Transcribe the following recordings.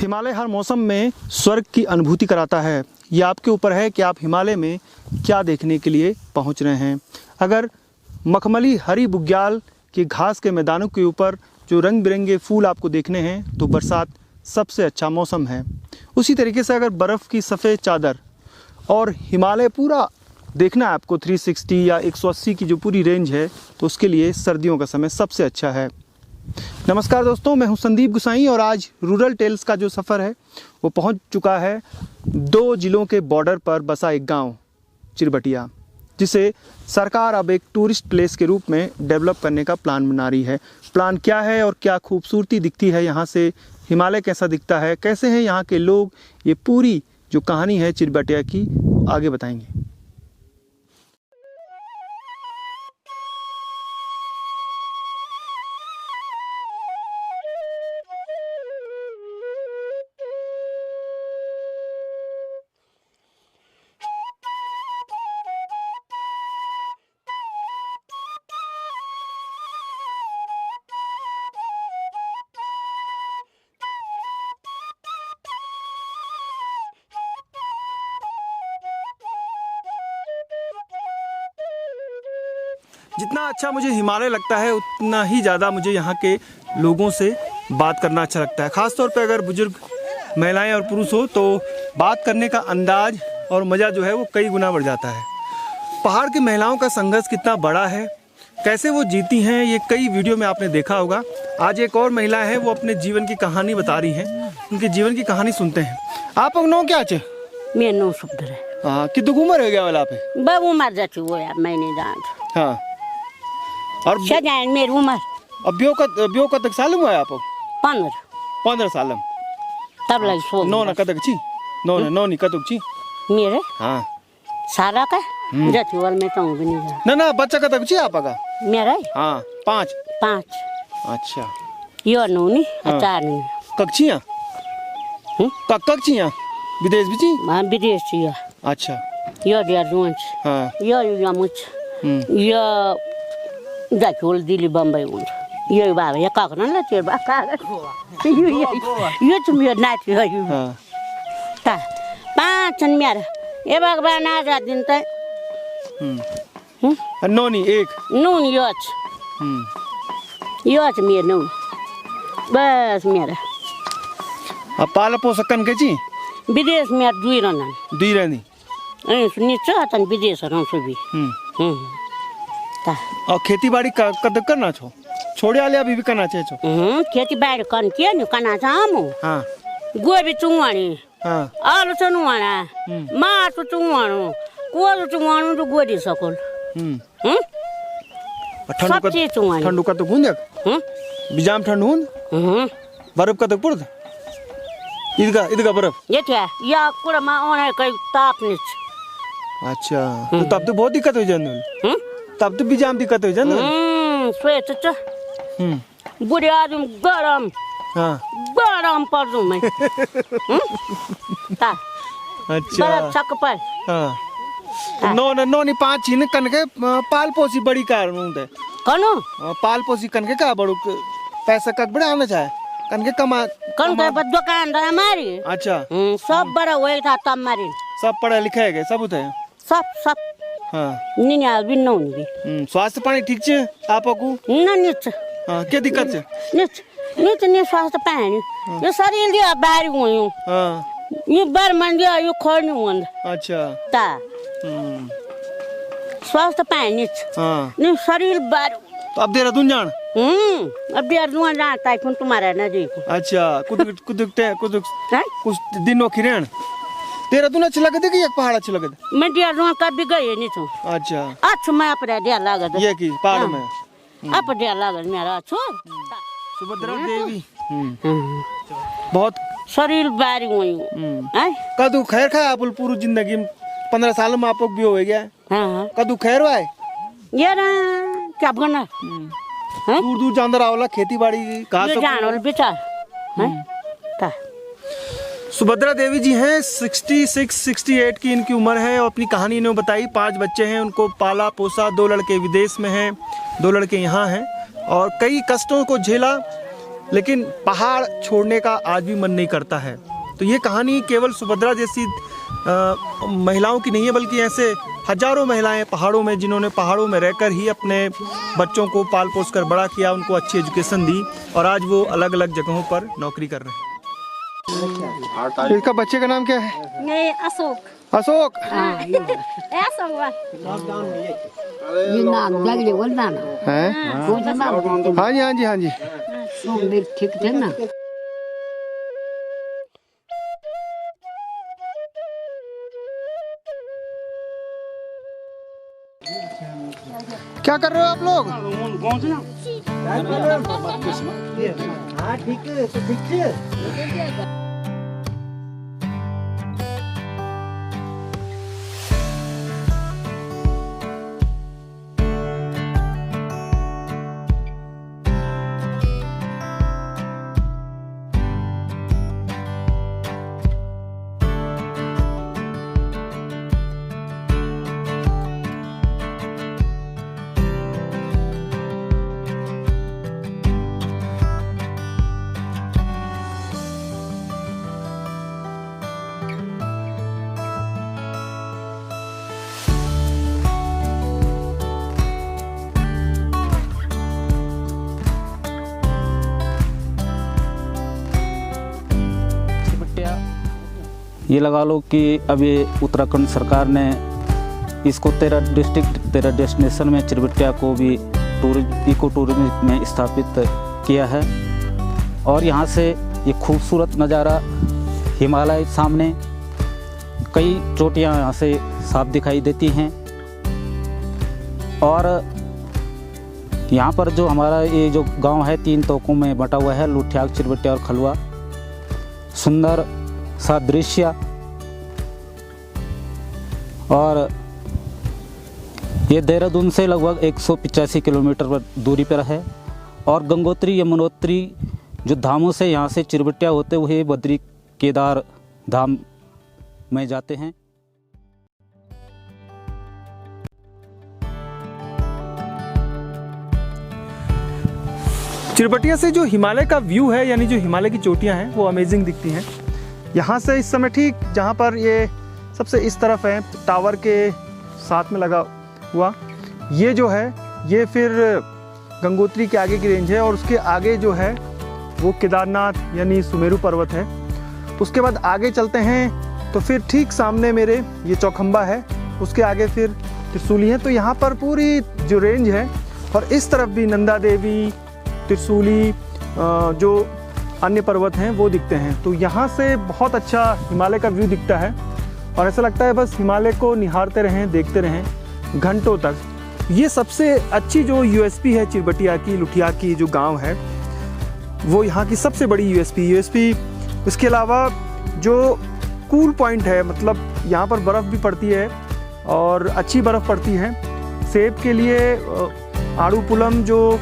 हिमालय हर मौसम में स्वर्ग की अनुभूति कराता है। ये आपके ऊपर है कि आप हिमालय में क्या देखने के लिए पहुंच रहे हैं। अगर मखमली हरी बुग्याल के घास के मैदानों के ऊपर जो रंग बिरंगे फूल आपको देखने हैं तो बरसात सबसे अच्छा मौसम है। उसी तरीके से अगर बर्फ़ की सफ़ेद चादर और हिमालय पूरा देखना है आपको 360 या 180 की जो पूरी रेंज है तो उसके लिए सर्दियों का समय सबसे अच्छा है। नमस्कार दोस्तों, मैं हूं संदीप गुसाई और आज रूरल टेल्स का जो सफ़र है वो पहुंच चुका है 2 जिलों के बॉर्डर पर बसा एक गांव चिरबटिया, जिसे सरकार अब एक टूरिस्ट प्लेस के रूप में डेवलप करने का प्लान बना रही है। प्लान क्या है और क्या खूबसूरती दिखती है यहाँ से, हिमालय कैसा दिखता है, कैसे हैं यहाँ के लोग, ये पूरी जो कहानी है चिरबटिया की आगे बताएंगे। जितना अच्छा मुझे हिमालय लगता है उतना ही ज़्यादा मुझे यहाँ के लोगों से बात करना अच्छा लगता है। ख़ास तौर पे अगर बुजुर्ग महिलाएं और पुरुष हो तो बात करने का अंदाज और मज़ा जो है वो कई गुना बढ़ जाता है। पहाड़ की महिलाओं का संघर्ष कितना बड़ा है, कैसे वो जीती हैं, ये कई वीडियो में आपने देखा होगा। आज एक और महिला है, वो अपने जीवन की कहानी बता रही हैं, उनके जीवन की कहानी सुनते हैं। आप नो क्या चे? मेरा नो शुभ है। हाँ, कितनी उम्र हो गया वाला पे? बाबू उम्र जाती वो यार मैं नहीं जानता। हाँ, और शायद मेरी उम्र अब ब्यो का तक साल हुआ है आप? 15 साल तब लगी सो नो ना कतक छी नो नहीं कतक छी मेरे हाँ सारा का जाती वाल में तो भी नहीं जा ना बच्चा कतक छी आपका? मेरा हाँ 5। अच्छा यो नो नहीं अचार नहीं कक्षियाँ कक्षियाँ विदेश भी छी? हाँ विदेश छी। अच्छा यो दिया रोंच हाँ यो मुझ यो जाती वाल दिल्ली बम्बई उन यो बाबा ये काकना ना तेरे बाबा यो तुम यो नाची हो यो ता 5 मेरा ये भगवान आ जा दिन तक नोनी एक नून योच मेरे नून बस मेरा अब पाला पोषकन के छी विदेश में दुई रहनी नीचे तन विदेश रहूं सभी ता और खेती बाड़ी कद करना छो छोड़े आले अभी भी करना चाहिए छो खेती बाड़ी करन के न करना चाहमु हाँ गोभी चुवाणी हाँ आलू चुवाणा मासु चुवाणो कोल चुवाणो तो गोदी सकल ठंडू का तो गुंद बिजाम ठंड हुन बर्फ का तो पुरद इदगा बर्फ ये क्या या कुड़ा मा ओने कई ताप निच। अच्छा तो तब तो बहुत दिक्कत हो जाने तब तो बिजाम दिक्कत हो जाने स्वेत च बुढ़े आदमी गरम हाँ गरम पर दूं मैं ता अच्छा बर्फ छक पर हाँ नो नहीं 5 छीन कन के पाल पोसी बड़ी कार होते कनो पाल पोसी कन के का बड़ो पैसा कक बड़ा आना चाहे कन के कमा कन के दुकान दा हमारी। अच्छा सब बड़ा हुए था तब मारी सब पढ़े लिखे है सब उठे सब हाँ निन्या भी नौ भी स्वास्थ्य पानी ठीक छे आपको न निच हाँ क्या दिक्कत छे निच ने स्वास्थ्य पानी ये शरीर दिया बाहर हुई हाँ ये बार मन दिया ये खोल नहीं हुआ। अच्छा ता स्वास्थ्य पानी हाँ नहीं शरीर बाहर तो अब देहरादून जान अब देहरादून जाता है कौन तुम्हारा नजदीक। अच्छा कुछ दिनों की रहन देहरादून अच्छा लगे कि एक पहाड़ अच्छा लगे? मैं देहरादून कभी गई नहीं तो। अच्छा अच्छा मैं अपने दिया लागत ये की पहाड़ में आप दिया लागत मेरा अच्छो सुभद्रा देवी बहुत शरीर बारी हुई कदू खैर खा आप पूरी जिंदगी में 15 साल में आपको भी हो गया कदू खैर हुआ है यार क्या बना दूर जानवर आवला खेती बाड़ी जानवर बेचार सुभद्रा देवी जी हैं 66-68 की इनकी उम्र है और अपनी कहानी इन्होंने बताई। 5 बच्चे हैं, उनको पाला पोसा, 2 लड़के विदेश में हैं, 2 लड़के यहाँ हैं और कई कष्टों को झेला। लेकिन पहाड़ छोड़ने का आज भी मन नहीं करता है। तो ये कहानी केवल सुभद्रा जैसी महिलाओं की नहीं है, बल्कि ऐसे हजारों महिलाएं पहाड़ों में, जिन्होंने पहाड़ों में रहकर ही अपने बच्चों को पाल पोस कर बड़ा किया, उनको अच्छी एजुकेशन दी और आज वो अलग अलग जगहों पर नौकरी कर रहे हैं। इसका बच्चे का नाम क्या है? ये अशोक। अशोक। ये नाम जगले बोलना ना है? हाँ जी हाँ जी हाँ जी। ठीक थे ना। क्या कर रहे हो आप लोग? हाँ ठीक है, तो ठीक है। ये लगा लो कि अब ये उत्तराखंड सरकार ने इसको 13 डिस्ट्रिक्ट 13 डेस्टिनेशन में चिरबटिया को भी इको टूरिज्म में स्थापित किया है। और यहाँ से ये खूबसूरत नज़ारा, हिमालय सामने, कई चोटियाँ यहाँ से साफ दिखाई देती हैं। और यहाँ पर जो हमारा ये जो गांव है 3 तोकों में बटा हुआ है, लुठियाक, चिरबटिया और खलुआ। सुंदर सा दृश्य। और ये देहरादून से लगभग 185 किलोमीटर पर दूरी पर है। और गंगोत्री यमुनोत्री जो धामों से यहाँ से चिरबटिया होते हुए बद्री केदार धाम में जाते हैं। चिरबटिया से जो हिमालय का व्यू है, यानी जो हिमालय की चोटियां हैं, वो अमेजिंग दिखती हैं। यहाँ से इस समय ठीक जहाँ पर ये सबसे इस तरफ है, टावर के साथ में लगा हुआ, ये जो है ये फिर गंगोत्री के आगे की रेंज है। और उसके आगे जो है वो केदारनाथ यानी सुमेरु पर्वत है। उसके बाद आगे चलते हैं तो फिर ठीक सामने मेरे ये चौखंबा है, उसके आगे फिर त्रिशूली है। तो यहाँ पर पूरी जो रेंज है, और इस तरफ भी नंदा देवी, त्रिशूली, जो अन्य पर्वत हैं वो दिखते हैं। तो यहाँ से बहुत अच्छा हिमालय का व्यू दिखता है और ऐसा लगता है बस हिमालय को निहारते रहें, देखते रहें घंटों तक। ये सबसे अच्छी जो यूएसपी है चिरबटिया की, लुठिया की जो गांव है, वो यहाँ की सबसे बड़ी यूएसपी। उसके अलावा जो कूल पॉइंट है, मतलब यहाँ पर बर्फ़ भी पड़ती है और अच्छी बर्फ़ पड़ती है। सेब के लिए आड़ू पुलम जो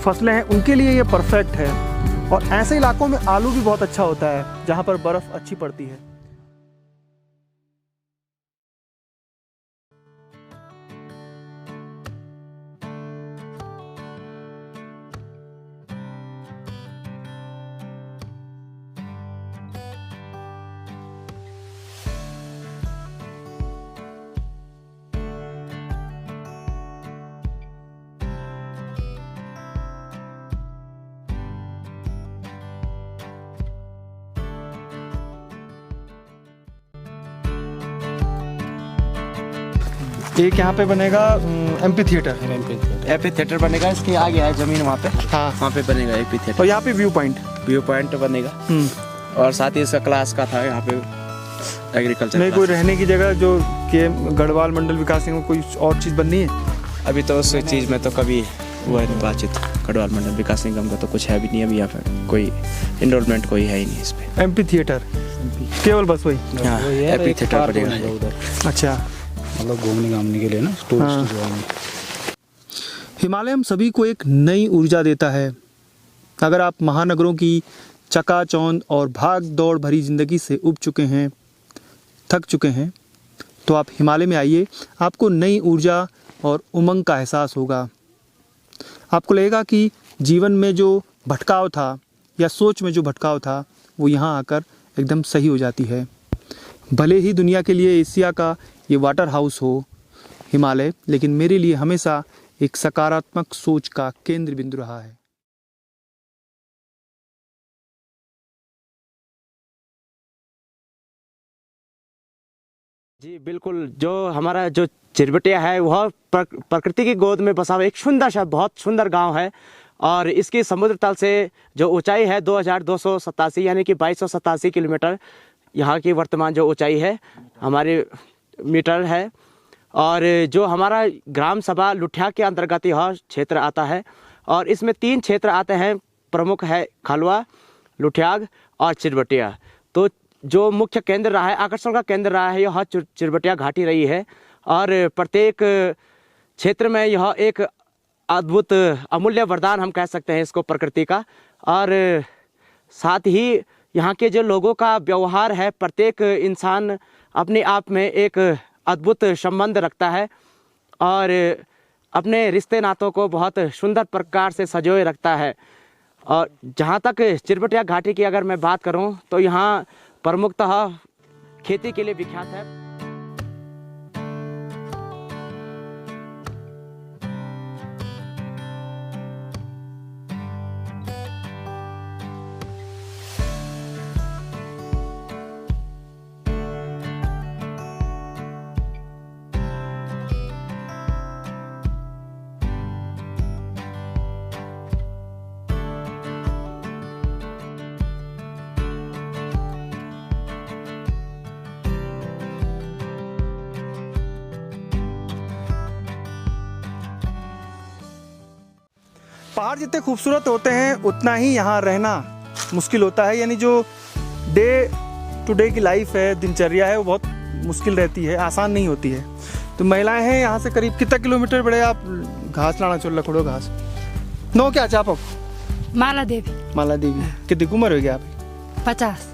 फसलें हैं उनके लिए ये परफेक्ट है। और ऐसे इलाकों में आलू भी बहुत अच्छा होता है जहाँ पर बर्फ़ अच्छी पड़ती है। एक यहाँ पे बनेगा एमपी थिएटर बनेगा, इसके आगे है जमीन वहाँ पे। हाँ, वहाँ पे बनेगा एमपी थिएटर। और यहाँ पे व्यू पॉइंट बनेगा। और साथ ही इसका क्लास का था यहाँ पे एग्रीकल्चर। नहीं, कोई रहने की जगह जो कि गढ़वाल मंडल विकास निगम कोई और चीज़ बननी है अभी तो उस चीज़ में तो कभी हुआ नहीं बातचीत। गढ़वाल मंडल विकास निगम का तो कुछ है भी नहीं अभी, यहाँ पे कोई इनरोलमेंट कोई है ही नहीं इस पे। एमपी थिएटर केवल बस वही। हाँ, एमपी थिएटर बनेगा। अच्छा, मतलब घूमने घामने के लिए ना, टूरिस्ट जो है। हिमालय हम सभी को एक नई ऊर्जा देता है। अगर आप महानगरों की चकाचौंध और भाग दौड़ भरी ज़िंदगी से उब चुके हैं, थक चुके हैं, तो आप हिमालय में आइए। आपको नई ऊर्जा और उमंग का एहसास होगा। आपको लगेगा कि जीवन में जो भटकाव था या सोच में जो भटकाव था वो यहाँ आकर एकदम सही हो जाती है। भले ही दुनिया के लिए एशिया का ये वाटर हाउस हो हिमालय, लेकिन मेरे लिए हमेशा एक सकारात्मक सोच का केंद्र बिंदु रहा है। जी बिल्कुल, जो हमारा जो चिरबटिया है वह प्रकृति की गोद में बसा हुआ एक सुंदर सा बहुत सुंदर गांव है और इसकी समुद्र तल से जो ऊंचाई है 2287 यानी कि 2287 किलोमीटर यहाँ की वर्तमान जो ऊंचाई है हमारे मीटर है। और जो हमारा ग्राम सभा लुठिया के अंतर्गत यह क्षेत्र आता है और इसमें 3 क्षेत्र आते हैं, प्रमुख है खलवा, लुठियाग और चिरबटिया। तो जो मुख्य केंद्र रहा है, आकर्षण का केंद्र रहा है, यह चिरबटिया घाटी रही है और प्रत्येक क्षेत्र में यह एक अद्भुत अमूल्य वरदान हम कह सकते हैं इसको प्रकृति का। और साथ ही यहाँ के जो लोगों का व्यवहार है, प्रत्येक इंसान अपने आप में एक अद्भुत संबंध रखता है और अपने रिश्ते नातों को बहुत सुंदर प्रकार से संजोए रखता है। और जहाँ तक चिरबटिया घाटी की अगर मैं बात करूँ तो यहाँ प्रमुखतः खेती के लिए विख्यात है। पहाड़ जितने खूबसूरत होते हैं उतना ही यहाँ रहना मुश्किल होता है। यानी जो डे टू डे की लाइफ है, दिनचर्या है, वो बहुत मुश्किल रहती है, आसान नहीं होती है। तो महिलाएं हैं यहाँ से करीब कितना किलोमीटर बड़े आप घास लाना चल लखड़ो घास नो क्या चाप माला देवी। माला देवी कितनी उम्र हो गया आप? 50।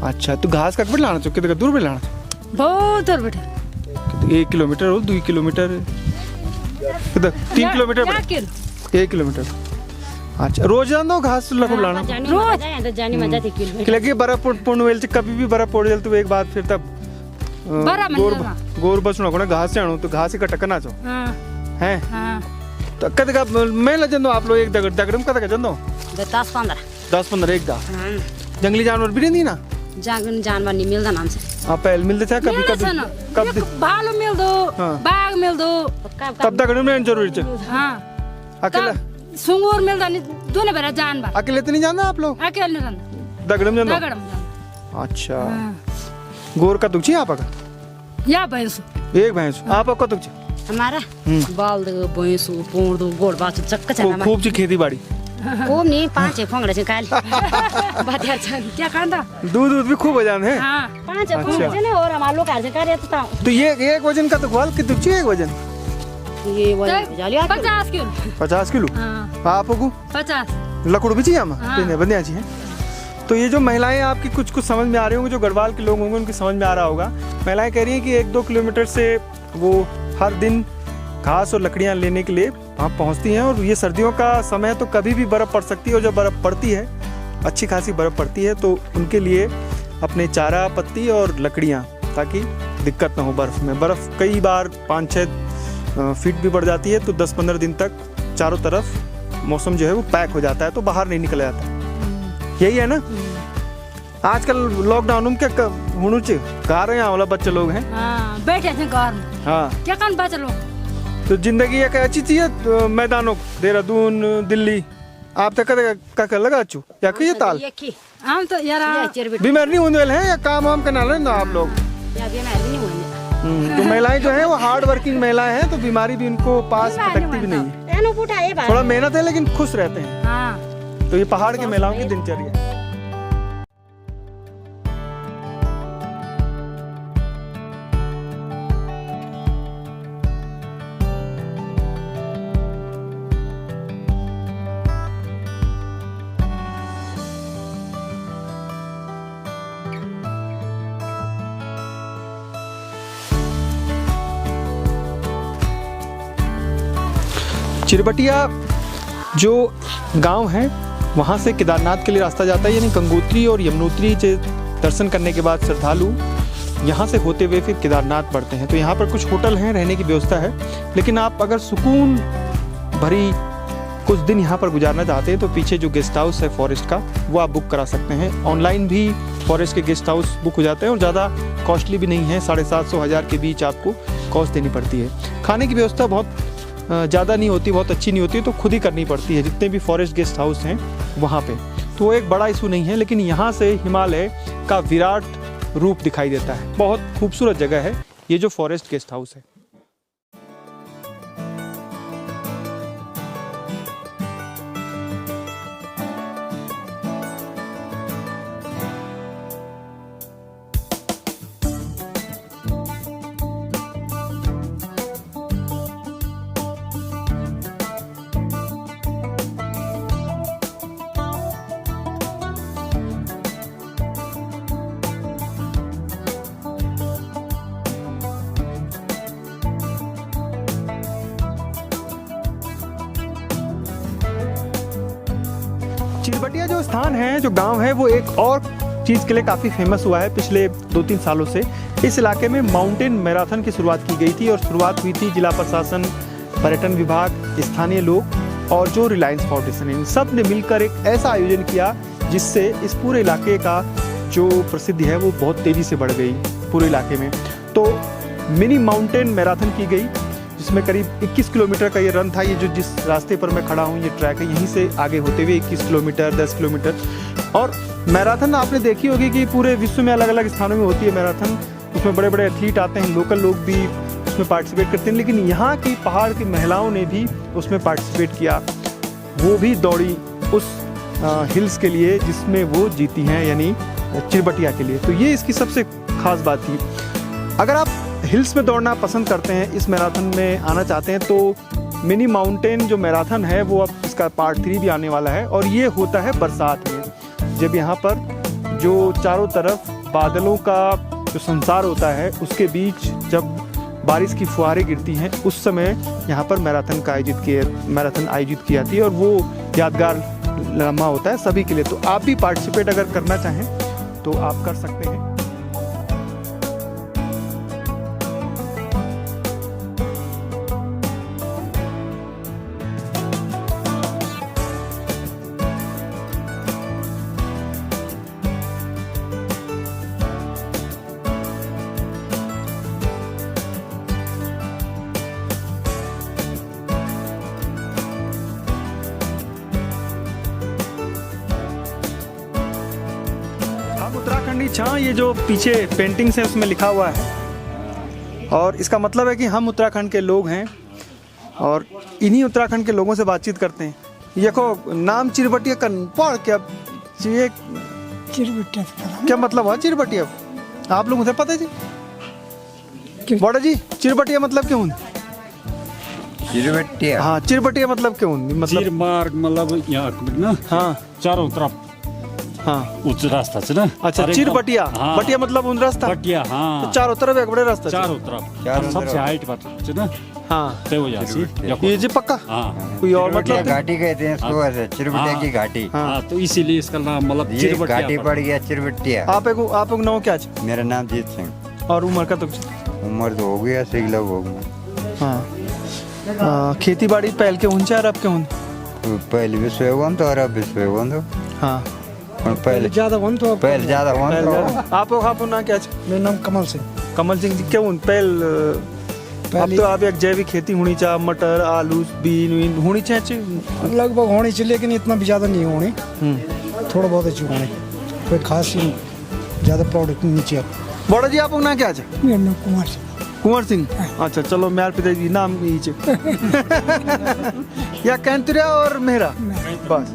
अच्छा, तो घास कट पर लाना चाहिए, कितने दूर पर लाना चाहिए? बहुत दूर बेटा, 1 किलोमीटर हो, 2 किलोमीटर, 3 किलोमीटर, 1 किलोमीटर। अच्छा, रोज जानो घास लखड़ लाना रोज लगे बर्फ पूर्ण वेल कभी भी बर्फ पड़ जाए तो एक बात फिर तब गोर बस ना घास से आणो तो घास ही कटक ना चो हैं तो कद का मैं ल जंदो आप लोग एक दगड़म कद का जंदो 10-15 एक दा जंगली जानवर भी नहीं ना जानवर नहीं मिलता नाम से आप पहले मिलते थे कभी भालू मिल दो, बाघ मिल दो, तब दगड़म में जरूरी है। हाँ अकेला सुंगूर मिलता नहीं, दोनों बेरा जानवर अकेले तो नहीं जाना आप लोग? अकेले नहीं दगड़म जंदो। अच्छा, गोर का तुझी आप का या भैंस एक भैंस आप का तुझी हमारा बाल दो भैंस पोड़ दो गोड़ बात चक्का चला खूब सी खेती बाड़ी खूब नहीं 5 फोंगड़े से काल बात यार क्या खांदा दूध भी खूब हो जाते हैं। हाँ 5 फोंगड़े से ना और हमारे लोग कार्य कार्य तो ये एक वजन का तो ग्वाल कितनी तुझी एक वजन ये वजन 50 किलो 50 किलो आपको 50 लकड़ भी चाहिए हमें बंदिया चाहिए। तो ये जो महिलाएं आपकी कुछ समझ में आ रही होंगी, जो गढ़वाल के लोग होंगे उनकी समझ में आ रहा होगा। महिलाएं कह रही हैं कि 1-2 किलोमीटर से वो हर दिन घास और लकड़ियां लेने के लिए वहाँ पहुँचती हैं। और ये सर्दियों का समय तो कभी भी बर्फ़ पड़ सकती है और जब बर्फ़ पड़ती है, अच्छी खासी बर्फ़ पड़ती है, तो उनके लिए अपने चारा पत्ती और लकड़ियाँ, ताकि दिक्कत ना हो बर्फ़ में। बर्फ़ कई बार 5-6 फीट भी बढ़ जाती है तो 10-15 दिन तक चारों तरफ मौसम जो है वो पैक हो जाता है, तो बाहर नहीं निकल जाता है। यही है ना आजकल लॉकडाउन में क्या होना चाहिए, घर यहाँ वाला बच्चे लोग हैं बैठे थे घर में। हाँ, क्या कान बच्चे लोग तो जिंदगी एक अच्छी चीज है। मैदानों देहरादून दिल्ली आप तक का लगा अच्छू या कि ये ताल हम तो यार बीमार नहीं होने वाले हैं या काम वाम करना लेना आप लोग। तो महिलाएं जो है वो हार्ड वर्किंग महिलाएं हैं, तो बीमारी भी उनको पास भटकती भी नहीं है। थोड़ा मेहनत है लेकिन खुश रहते हैं। तो ये पहाड़ की महिलाओं की दिनचर्या है। चिरबटिया जो गांव है वहाँ से केदारनाथ के लिए रास्ता जाता है, यानी गंगोत्री और यमुनोत्री से दर्शन करने के बाद श्रद्धालु यहाँ से होते हुए फिर केदारनाथ बढ़ते हैं। तो यहाँ पर कुछ होटल हैं, रहने की व्यवस्था है, लेकिन आप अगर सुकून भरी कुछ दिन यहाँ पर गुजारना चाहते हैं तो पीछे जो गेस्ट हाउस है फॉरेस्ट का वो आप बुक करा सकते हैं। ऑनलाइन भी फॉरेस्ट के गेस्ट हाउस बुक हो जाते हैं और ज़्यादा कॉस्टली भी नहीं है, 750-1000 के बीच आपको कॉस्ट देनी पड़ती है। खाने की व्यवस्था बहुत ज़्यादा नहीं होती, बहुत अच्छी नहीं होती, तो खुद ही करनी पड़ती है जितने भी फॉरेस्ट गेस्ट हाउस हैं वहाँ पे। तो वो एक बड़ा इशू नहीं है, लेकिन यहाँ से हिमालय का विराट रूप दिखाई देता है। बहुत खूबसूरत जगह है ये जो फॉरेस्ट गेस्ट हाउस है। चिरबटिया जो स्थान है, जो गांव है, वो एक और चीज़ के लिए काफ़ी फेमस हुआ है पिछले 2-3 सालों से। इस इलाके में माउंटेन मैराथन की शुरुआत की गई थी और शुरुआत हुई थी जिला प्रशासन, पर्यटन विभाग, स्थानीय लोग और जो रिलायंस फाउंडेशन है, इन सब ने मिलकर एक ऐसा आयोजन किया जिससे इस पूरे इलाके का जो प्रसिद्धि है वो बहुत तेज़ी से बढ़ गई पूरे इलाके में। तो मिनी माउंटेन मैराथन की गई जिसमें करीब 21 किलोमीटर का ये रन था। ये जो जिस रास्ते पर मैं खड़ा हूँ, ये ट्रैक है, यहीं से आगे होते हुए 21 किलोमीटर, 10 किलोमीटर। और मैराथन आपने देखी होगी कि पूरे विश्व में अलग अलग स्थानों में होती है मैराथन। उसमें बड़े बड़े एथलीट आते हैं, लोकल लोग भी उसमें पार्टिसिपेट करते हैं, लेकिन यहाँ की पहाड़ की महिलाओं ने भी उसमें पार्टिसिपेट किया। वो भी दौड़ी उस हिल्स के लिए जिसमें वो जीती हैं, यानी चिरबटिया के लिए। तो ये इसकी सबसे खास बात थी। अगर आप हिल्स में दौड़ना पसंद करते हैं, इस मैराथन में आना चाहते हैं, तो मिनी माउंटेन जो मैराथन है वो अब इसका पार्ट 3 भी आने वाला है। और ये होता है बरसात में, जब यहाँ पर जो चारों तरफ बादलों का जो संसार होता है उसके बीच जब बारिश की फुहारें गिरती हैं, उस समय यहाँ पर मैराथन आयोजित की जाती है और वो यादगार लम्हा होता है सभी के लिए। तो आप भी पार्टिसिपेट अगर करना चाहें तो आप कर सकते हैं। उत्तराखंडी छां, ये जो पीछे पेंटिंग्स है उसमें लिखा हुआ है और इसका मतलब है कि हम उत्तराखंड के लोग हैं और इन्हीं उत्तराखंड के लोगों से बातचीत करते हैं। देखो नाम चिरबटिया का पढ़ क्या चिरबटिया क्या मतलब हुआ चिरबटिया? आप लोगों से पता है जी? बड़ा जी, चिरबटिया मतलब क्यों? चिरबटिया, हाँ चिरबटिया मतलब क्यों? मतलब चिर मार्ग मतलब यहाँ ना, हाँ चारों तरफ हाँ उच्च रास्ता छ ना। अच्छा, चिरबटिया, हाँ। बटिया मतलब उन रास्ता, बटिया हाँ, तो चारों तरफ एक बड़े रास्ता, चारों तरफ सबसे हाइट पर छ ना। हाँ ते हो जाती ये जी पक्का। हाँ कोई और मतलब घाटी कहते हैं इसको, ऐसे चिरबटिया की घाटी। हाँ, तो इसीलिए इसका नाम मतलब ये चिरबटिया घाटी पड़ गया चिरबटिया। आप एक नाम क्या है? मेरा नाम जीत सिंह। और उम्र का तो उम्र तो हो गया 6 लोग हो गए। हाँ खेती बाड़ी पहल के ऊंचे और अब के ऊं? पहले भी सोएगोन तो और अब भी सोएगोन तो। हाँ पहले ज्यादा वन तो पहले ज्यादा हुआ तो। आप ना क्या? मेरा नाम कमल सिंह। कमल सिंह जी क्यों पहल? अब तो आप एक जैविक खेती होनी चाहिए, मटर आलू बीन होनी चाहिए, लगभग होनी चाहिए, लेकिन इतना भी ज़्यादा नहीं होनी, थोड़ा बहुत अच्छी होनी, कोई खास ज़्यादा प्रोडक्ट नहीं चाहिए। बड़ा जी आप ना क्या? मेरा नाम कुमार सिंह। कुंवर सिंह, अच्छा चलो मेरे पिताजी नाम ही या कैंतुरिया और मेहरा बस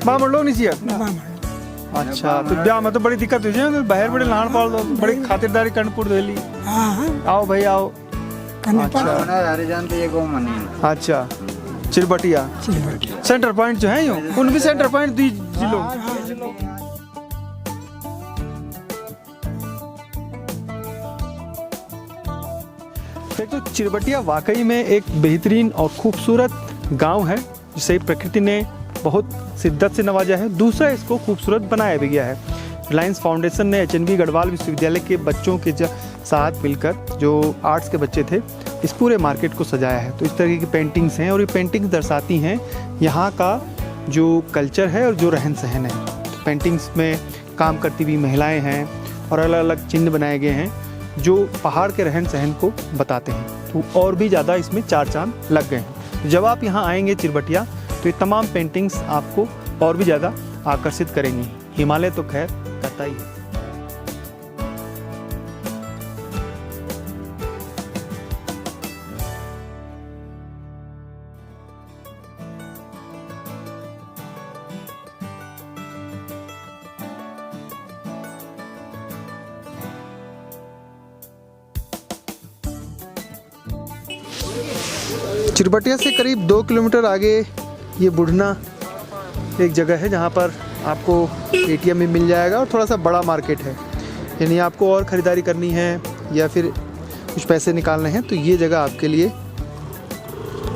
मामा लोग नहीं चाहिए। अच्छा तो ब्याह में तो बड़ी दिक्कत हुई है, बाहर बड़े लान पाल दो, बड़ी खातिरदारी कर्णपुर दिल्ली। आओ भाई आओ। अच्छा चिरबटिया सेंटर पॉइंट जो है, यूँ उन भी सेंटर पॉइंट दी जिलों। तो चिरबटिया वाकई में एक बेहतरीन और खूबसूरत गांव है जिसे प्रकृति ने बहुत शिद्दत से नवाजा है, दूसरा इसको खूबसूरत बनाया भी गया है। रिलायंस फाउंडेशन ने एचएनबी गढ़वाल विश्वविद्यालय के बच्चों के साथ मिलकर, जो आर्ट्स के बच्चे थे, इस पूरे मार्केट को सजाया है। तो इस तरीके की पेंटिंग्स हैं और ये पेंटिंग्स दर्शाती हैं यहाँ का जो कल्चर है और जो रहन सहन है। तो पेंटिंग्स में काम करती हुई महिलाएं हैं और अलग अलग चिन्ह बनाए गए हैं जो पहाड़ के रहन सहन को बताते हैं। तो और भी ज़्यादा इसमें चार चांद लग गए हैं। जब आप यहाँ आएंगे चिरबटिया तो ये तमाम पेंटिंग्स आपको और भी ज़्यादा आकर्षित करेंगी। हिमालय तो खैर करता ही है। चिरबटिया से करीब 2 किलोमीटर आगे ये बुढ़ना एक जगह है जहाँ पर आपको एटीएम भी मिल जाएगा और थोड़ा सा बड़ा मार्केट है। यानी आपको और ख़रीदारी करनी है या फिर कुछ पैसे निकालने हैं तो ये जगह आपके लिए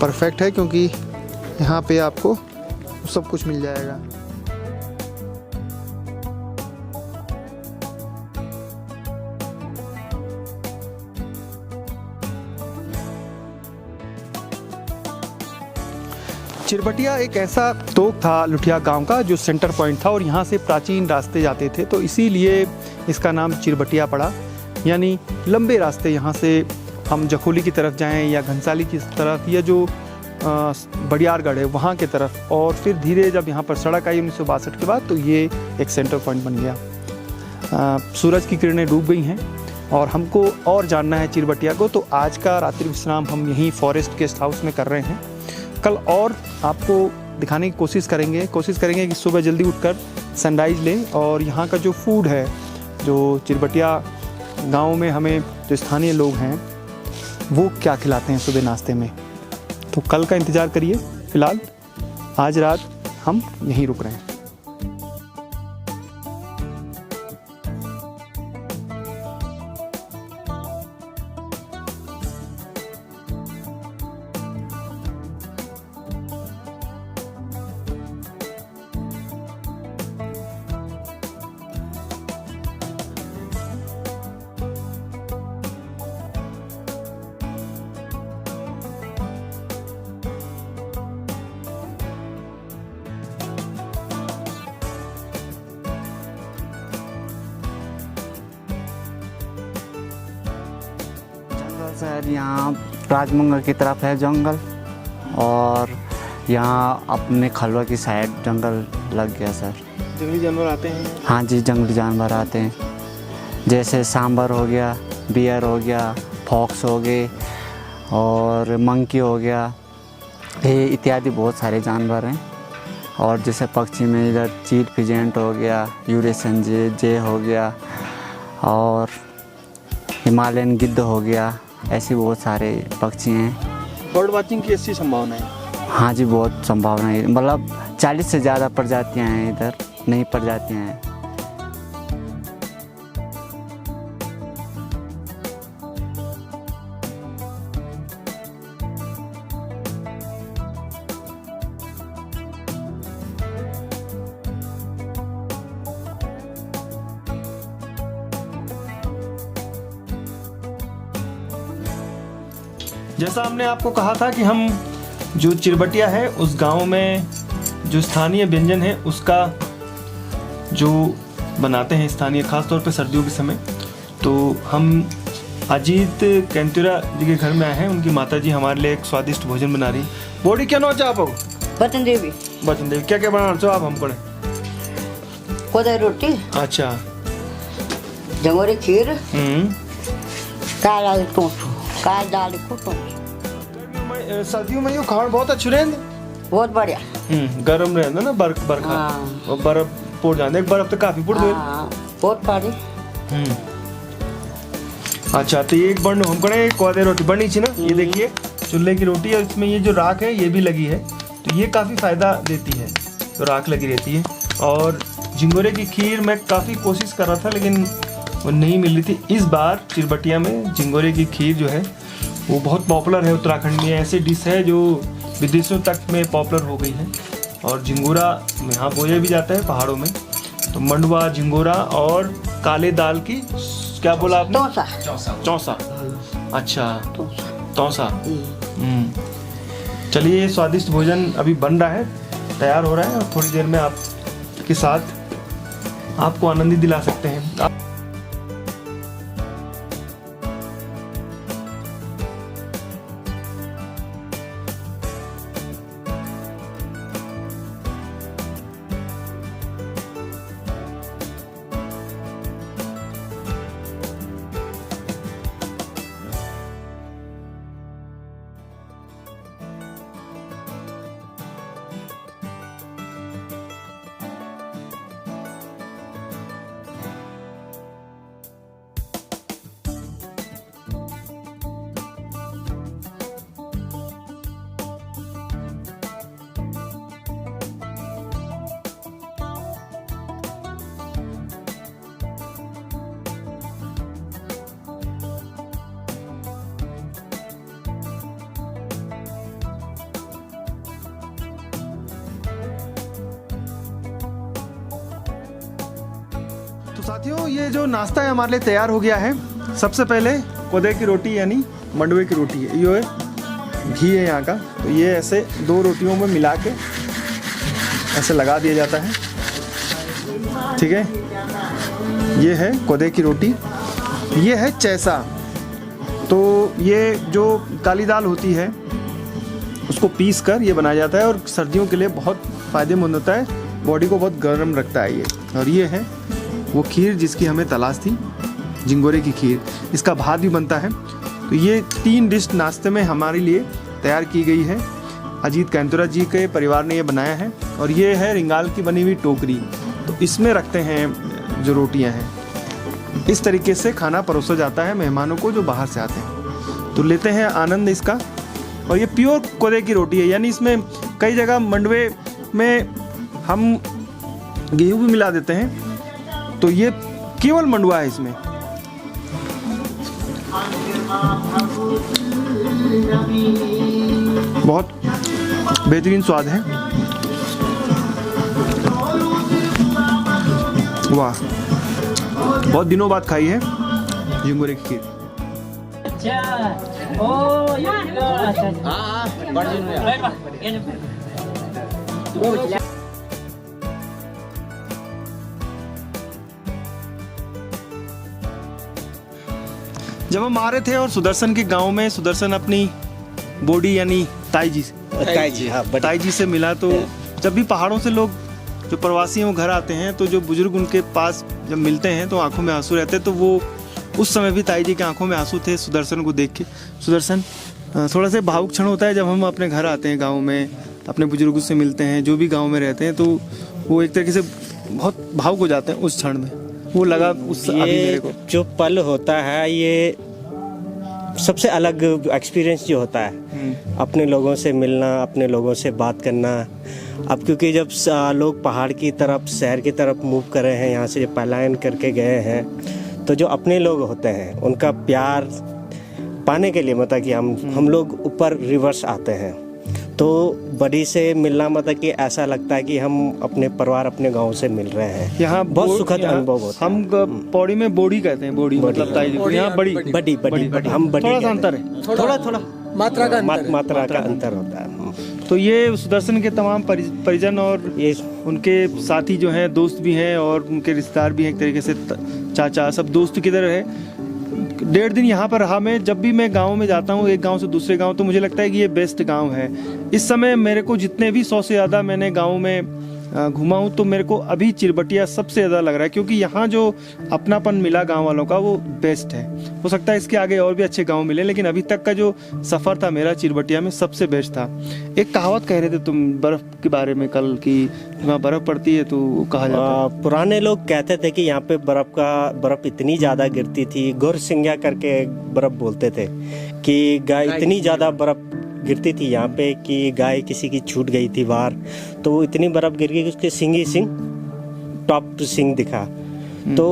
परफेक्ट है, क्योंकि यहाँ पे आपको सब कुछ मिल जाएगा। चिरबटिया एक ऐसा तोक था लुटिया गांव का जो सेंटर पॉइंट था और यहाँ से प्राचीन रास्ते जाते थे, तो इसीलिए इसका नाम चिरबटिया पड़ा। यानी लंबे रास्ते यहाँ से हम जखोली की तरफ जाएं या घनसाली की तरफ या जो बड़ियारगढ़ है वहाँ के तरफ, और फिर धीरे जब यहाँ पर सड़क आई 1962 के बाद तो ये एक सेंटर पॉइंट बन गया। सूरज की किरणें डूब गई हैं और हमको और जानना है चिरबटिया को, तो आज का रात्रि विश्राम हम यहीं फॉरेस्ट गेस्ट हाउस में कर रहे हैं। कल और आपको दिखाने की कोशिश करेंगे कि सुबह जल्दी उठकर सनराइज़ लें और यहाँ का जो फूड है, जो चिरबटिया गांव में हमें जो स्थानीय लोग हैं वो क्या खिलाते हैं सुबह नाश्ते में। तो कल का इंतज़ार करिए। फ़िलहाल आज रात हम यहीं रुक रहे हैं। सर यहाँ राजमंगल की तरफ है जंगल, और यहाँ अपने खलवा की साइड जंगल लग गया सर। जंगली जानवर आते हैं? हाँ जी, जंगली जानवर आते हैं, जैसे सांबर हो गया, बियर हो गया, फॉक्स हो गए और मंकी हो गया, ये इत्यादि बहुत सारे जानवर हैं। और जैसे पक्षी में इधर चील फिजेंट हो गया, यूरेशियन जे हो गया और हिमालयन गिद्ध हो गया, ऐसे बहुत सारे पक्षी हैं। बर्ड वाचिंग की ऐसी संभावना है? हाँ जी, बहुत संभावना है, मतलब 40 से ज़्यादा प्रजातियां हैं इधर, नई प्रजातियां हैं। जैसा हमने आपको कहा था कि हम जो चिरबटिया है उस गांव में जो स्थानीय व्यंजन है उसका जो बनाते हैं स्थानीय, खास तौर पे सर्दियों के समय, तो हम अजीत कैंतुरा जी के घर में आए हैं। उनकी माता जी हमारे लिए एक स्वादिष्ट भोजन बना रही। बॉडी क्या नोचा आप? बचन देवी। बचन देवी, क्या क्या बनाना चाहो आप हमको? कोदई रोटी, अच्छा, जंगोरी खीर, काला टोटू, काल दाल को टोटू। सर्दियों में ये खाना बहुत अच्छी रहती, बहुत बढ़िया। गर्म रहता ना, बर्फ और बर्फ पोड़ जाते, बर्फ तो काफी पोड़ दे, बहुत पानी। अच्छा, तो ये एक बन हमको ना कोदे रोटी बनी थी ना, ये देखिए चूल्हे की रोटी है, इसमें ये जो राख है ये भी लगी है, तो ये काफ़ी फ़ायदा देती है, तो राख लगी रहती है। और झिंगोरे की खीर मैं काफ़ी कोशिश कर रहा था लेकिन वो नहीं मिल रही थी। इस बार चिरबटिया में झिंगोरे की खीर जो है वो बहुत पॉपुलर है उत्तराखंड में, ऐसी डिश है जो विदेशों तक में पॉपुलर हो गई है और झिंगोरा यहाँ बोया भी जाता है पहाड़ों में। तो मंडवा, झिंगोरा और काले दाल की क्या बोला आपने? चौसा। अच्छा, तौसा। चलिए, स्वादिष्ट भोजन अभी बन रहा है, तैयार हो रहा है और थोड़ी देर में आपके साथ आपको आनंदित दिला सकते हैं। तो साथियों, ये जो नाश्ता है हमारे लिए तैयार हो गया है। सबसे पहले कोदे की रोटी यानी मंडवे की रोटी है, ये घी है यहाँ का। तो ये ऐसे 2 रोटियों में मिला के ऐसे लगा दिया जाता है, ठीक है। ये है कोदे की रोटी, ये है चैसा। तो ये जो काली दाल होती है उसको पीस कर ये बनाया जाता है और सर्दियों के लिए बहुत फ़ायदेमंद होता है, बॉडी को बहुत गर्म रखता है ये। और ये है वो खीर जिसकी हमें तलाश थी, झिंगोरे की खीर। इसका भात भी बनता है। तो ये 3 डिश नाश्ते में हमारे लिए तैयार की गई है। अजीत कैंतुरा जी के परिवार ने ये बनाया है। और ये है रिंगाल की बनी हुई टोकरी, तो इसमें रखते हैं जो रोटियां हैं। इस तरीके से खाना परोसा जाता है मेहमानों को जो बाहर से आते हैं। तो लेते हैं आनंद इसका। और ये प्योर कोदे की रोटी है, यानी इसमें कई जगह मंडवे में हम गेहूँ भी मिला देते हैं, तो ये केवल मंडवा है इसमें। बहुत बेहतरीन स्वाद है, वाह। बहुत दिनों बाद खाई है झिंगोरे की खीर। जब हम आ रहे थे और सुदर्शन के गांव में सुदर्शन अपनी बॉडी यानी ताई जी से मिला, तो जब भी पहाड़ों से लोग जो प्रवासी हैं वो घर आते हैं, तो जो बुजुर्ग उनके पास जब मिलते हैं तो आंखों में आंसू रहते हैं। तो वो उस समय भी ताई जी के आंखों में आंसू थे सुदर्शन को देख के। सुदर्शन, थोड़ा सा भावुक क्षण होता है जब हम अपने घर आते हैं, गाँव में अपने बुजुर्गों से मिलते हैं, जो भी गाँव में रहते हैं, तो वो एक तरीके से बहुत भावुक हो जाते हैं उस क्षण में। वो लगा उस अभी मेरे को जो पल होता है, ये सबसे अलग एक्सपीरियंस जो होता है, अपने लोगों से मिलना, अपने लोगों से बात करना। अब क्योंकि जब लोग पहाड़ की तरफ, शहर की तरफ मूव कर रहे हैं, यहाँ से जब पलायन करके गए हैं, तो जो अपने लोग होते हैं उनका प्यार पाने के लिए मतलब कि हम लोग ऊपर रिवर्स आते हैं। तो बड़ी से मिलना मतलब कि ऐसा लगता है कि हम अपने परिवार, अपने गांव से मिल रहे हैं। यहाँ बहुत सुखद अनुभव होता है। हम पौड़ी में बोड़ी कहते हैं, बोड़ी मतलब ताई जी को, यहाँ बड़ी हम बड़ी थोड़ा सा अंतर है, थोड़ा मात्रा का अंतर होता है। तो ये सुदर्शन के तमाम परिजन और ये उनके साथी जो हैं, दोस्त भी हैं और उनके रिश्तेदार भी हैं, एक तरीके से चाचा, सब दोस्त की तरह है। 1.5 दिन यहाँ पर रहा मैं। जब भी मैं गांव में जाता हूँ, एक गांव से दूसरे गांव, तो मुझे लगता है कि ये बेस्ट गांव है। इस समय मेरे को जितने भी 100 से ज़्यादा मैंने गांव में घुमा हूँ, तो मेरे को अभी चिरबटिया सबसे ज़्यादा लग रहा है, क्योंकि यहाँ जो अपनापन मिला गांव वालों का वो बेस्ट है। हो सकता है इसके आगे और भी अच्छे गांव मिले, लेकिन अभी तक का जो सफ़र था मेरा चिरबटिया में सबसे बेस्ट था। एक कहावत कह रहे थे तुम बर्फ़ के बारे में कल, कि वहाँ बर्फ़ पड़ती है तो कहा जाता है, पुराने लोग कहते थे कि यहाँ पे बर्फ़ इतनी ज़्यादा गिरती थी, गौरसिंगा करके बर्फ़ बोलते थे, कि गाय इतनी ज़्यादा बर्फ़ गिरती थी यहाँ पे कि गाय किसी की छूट गई थी बाहर, तो वो इतनी बर्फ़ गिर गई कि उसके सिंग टॉप सिंग दिखा। तो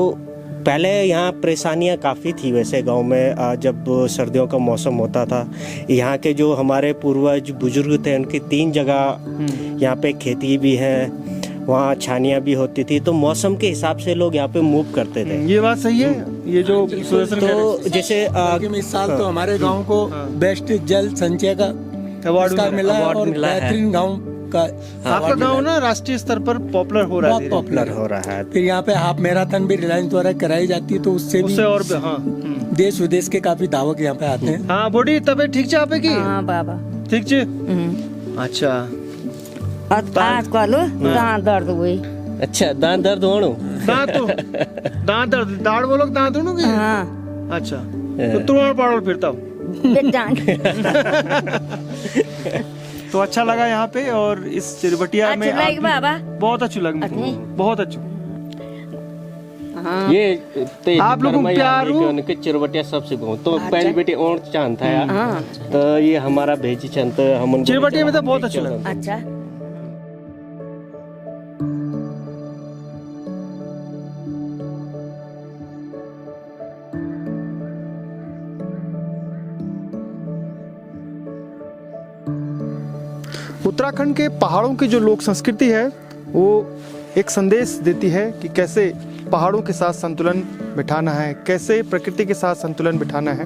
पहले यहाँ परेशानियाँ काफ़ी थी वैसे गांव में। जब सर्दियों का मौसम होता था, यहाँ के जो हमारे पूर्वज बुजुर्ग थे उनकी 3 जगह यहाँ पे खेती भी है, वहाँ छानियाँ भी होती थी, तो मौसम के हिसाब से लोग यहाँ पे मूव करते थे। ये बात सही है। ये जो तो जैसे इस साल तो हमारे गांव को बेस्ट जल संचय का अवार्ड मिला है और बेहतरीन गांव का। आपका गांव ना राष्ट्रीय स्तर पर पॉपुलर हो रहा है, बहुत पॉपुलर हो रहा है। फिर यहाँ पे हाफ मैराथन भी रिलायंस द्वारा कराई जाती है, तो उससे और हाँ देश विदेश के काफी धावक यहाँ पे आते हैं। हाँ बॉडी तबे ठीक छे आपे की? हाँ बाबा ठीक छे। अच्छा आज कलो दांत दर्द हुई। अच्छा दांत दर्द होणो दांत दर्द दाढ़ बोलो दांत होणो की? हाँ अच्छा तो तुम पाड़ो फिरता हूँ। तो अच्छा लगा यहाँ पे, और इस चिरबटिया में बाबा बहुत अच्छी लगी, बहुत अच्छी। ये आप लोगों को प्यार उनके चिरबटिया सबसे बहुत तो पहली बेटी और चांद था यार, तो ये हमारा भेजी चंद हम चिरबटिया में तो बहुत अच्छा लगा। अच्छा उत्तराखंड के पहाड़ों की जो लोक संस्कृति है वो एक संदेश देती है कि कैसे पहाड़ों के साथ संतुलन बिठाना है, कैसे प्रकृति के साथ संतुलन बिठाना है।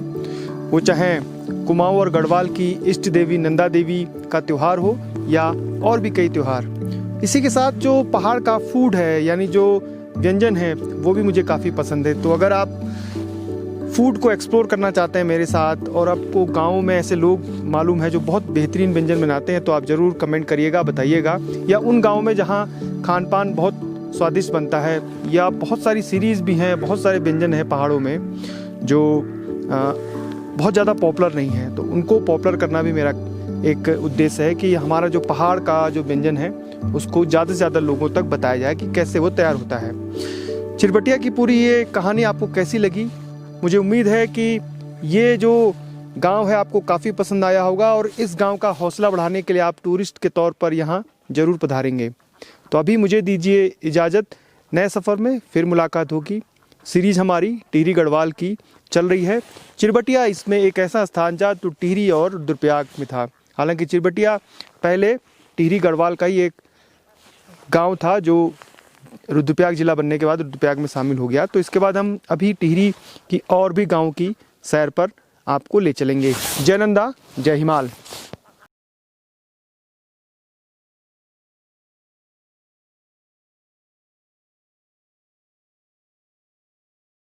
वो चाहे कुमाऊं और गढ़वाल की इष्ट देवी नंदा देवी का त्यौहार हो या और भी कई त्यौहार। इसी के साथ जो पहाड़ का फूड है यानी जो व्यंजन है वो भी मुझे काफ़ी पसंद है। तो अगर आप फूड को एक्सप्लोर करना चाहते हैं मेरे साथ और आपको गाँव में ऐसे लोग मालूम है जो बहुत बेहतरीन व्यंजन बनाते हैं, तो आप ज़रूर कमेंट करिएगा, बताइएगा। या उन गाँव में जहाँ खान पान बहुत स्वादिष्ट बनता है, या बहुत सारी सीरीज़ भी हैं, बहुत सारे व्यंजन हैं पहाड़ों में जो बहुत ज़्यादा पॉपुलर नहीं है, तो उनको पॉपुलर करना भी मेरा एक उद्देश्य है कि हमारा जो पहाड़ का जो व्यंजन है उसको ज़्यादा से ज़्यादा लोगों तक बताया जाए कि कैसे वो तैयार होता है। चिरबटिया की पूरी ये कहानी आपको कैसी लगी? मुझे उम्मीद है कि ये जो गांव है आपको काफ़ी पसंद आया होगा, और इस गांव का हौसला बढ़ाने के लिए आप टूरिस्ट के तौर पर यहाँ ज़रूर पधारेंगे। तो अभी मुझे दीजिए इजाज़त, नए सफ़र में फिर मुलाकात होगी। सीरीज़ हमारी टिहरी गढ़वाल की चल रही है। चिरबटिया इसमें एक ऐसा स्थान जहाँ तो टिहरी और रुद्रप्रयाग में था। हालांकि चिरबटिया पहले टिहरी गढ़वाल का ही एक गांव था जो रुद्रप्रयाग जिला बनने के बाद रुद्रप्रयाग में शामिल हो गया। तो इसके बाद हम अभी टिहरी की और भी गाँव की सैर पर आपको ले चलेंगे। जय नंदा, जय हिमाल।